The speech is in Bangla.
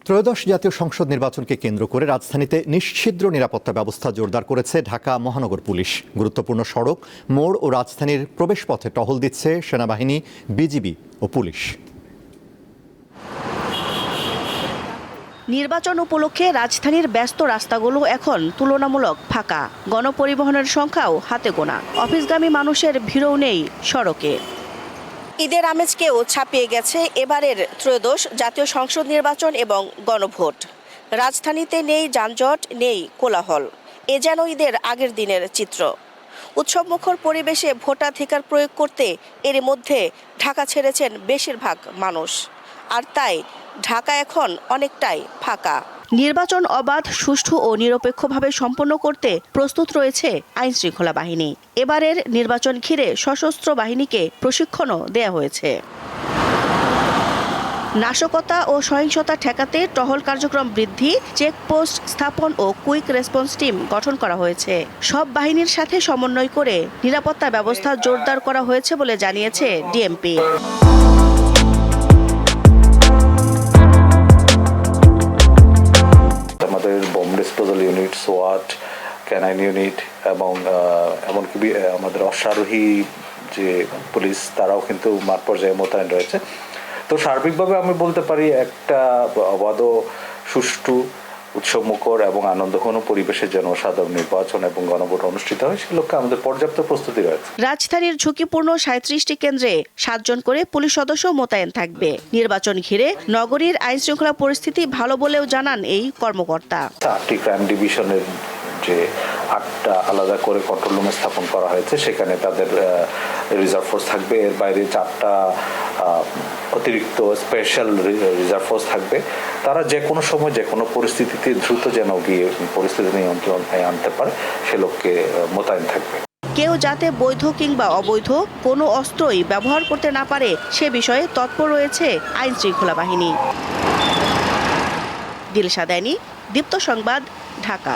ত্রয়োদশ জাতীয় সংসদ নির্বাচনকে কেন্দ্র করে রাজধানীতে নিশ্ছিদ্র নিরাপত্তা ব্যবস্থা জোরদার করেছে ঢাকা মহানগর পুলিশ। গুরুত্বপূর্ণ সড়ক, মোড় ও রাজধানীর প্রবেশপথে টহল দিচ্ছে সেনাবাহিনী, বিজিবি ও পুলিশ। নির্বাচন উপলক্ষে রাজধানীর ব্যস্ত রাস্তাগুলো এখন তুলনামূলক ফাঁকা। গণপরিবহনের সংখ্যাও হাতে গোনা। অফিসগামী মানুষের ভিড়ও নেই সড়কে। ঈদের আমেজকেও ছাপিয়ে গেছে এবারের ত্রয়োদশ জাতীয় সংসদ নির্বাচন এবং গণভোট। রাজধানীতে নেই যানজট, নেই কোলাহল। এ যেন ঈদের আগের দিনের চিত্র। উৎসবমুখর পরিবেশে ভোটাধিকার প্রয়োগ করতে এর মধ্যে ঢাকা ছেড়েছেন বেশিরভাগ মানুষ। আর তাই ঢাকা এখন অনেকটাই ফাঁকা। নির্বাচন অবাধ, সুষ্ঠু ও নিরপেক্ষভাবে সম্পন্ন করতে প্রস্তুত রয়েছে আইনশৃঙ্খলা বাহিনী। এবারের নির্বাচন ঘিরে সশস্ত্র বাহিনীকে প্রশিক্ষণও দেয়া হয়েছে। নাশকতা ও সহিংসতা ঠেকাতে টহল কার্যক্রম বৃদ্ধি, চেকপোস্ট স্থাপন ও কুইক রেসপন্স টিম গঠন করা হয়েছে। সব বাহিনীর সাথে সমন্বয় করে নিরাপত্তা ব্যবস্থা জোরদার করা হয়েছে বলে জানিয়েছে ডিএমপি। আমাদের বোম ডিসপোজাল ইউনিট, সোয়াট, ক্যানাইন ইউনিট এবং এমনকি আমাদের অশ্বারোহী যে পুলিশ, তারাও কিন্তু মাঠ পর্যায়ে মোতায়েন রয়েছে। তো সার্বিকভাবে আমি বলতে পারি একটা অবাধ, সুষ্ঠু, উৎসবমুখর এবং আনন্দঘন পরিবেশে যেন সাধারণ নির্বাচন এবং গণভোট অনুষ্ঠিত হয়, সে লক্ষ্যে আমাদের পর্যাপ্ত প্রস্তুতি রয়েছে। রাজধানীর ঝুঁকিপূর্ণ 37টি কেন্দ্রে 7 জন করে পুলিশ সদস্য মোতায়েন থাকবে। নির্বাচন ঘিরে নগরীর আইনশৃঙ্খলা পরিস্থিতি ভালো বলেও জানান এই কর্মকর্তা। 8টি ক্রাইম ডিভিশনের যে 8টা আলাদা করে কন্ট্রোল রুম স্থাপন করা হয়েছে, সেখানে তাদের রিজার্ভ ফোর্স থাকবে। এর বাইরে 4টা অতিরিক্ত স্পেশাল রিজার্ভ ফোর্স থাকবে। তারা যে কোনো সময় যে কোনো পরিস্থিতিতে দ্রুত যেন গিয়ে পরিস্থিতি নিয়ন্ত্রণে আনতে পারে, সে লক্ষ্যে মোতায়েন থাকবে। কেউ যাতে বৈধ কিংবা অবৈধ কোনো অস্ত্রই ব্যবহার করতে না পারে সে বিষয়ে তৎপর রয়েছে আইনশৃঙ্খলা বাহিনী। দিলশা দানি, দীপ্ত সংবাদ, ঢাকা।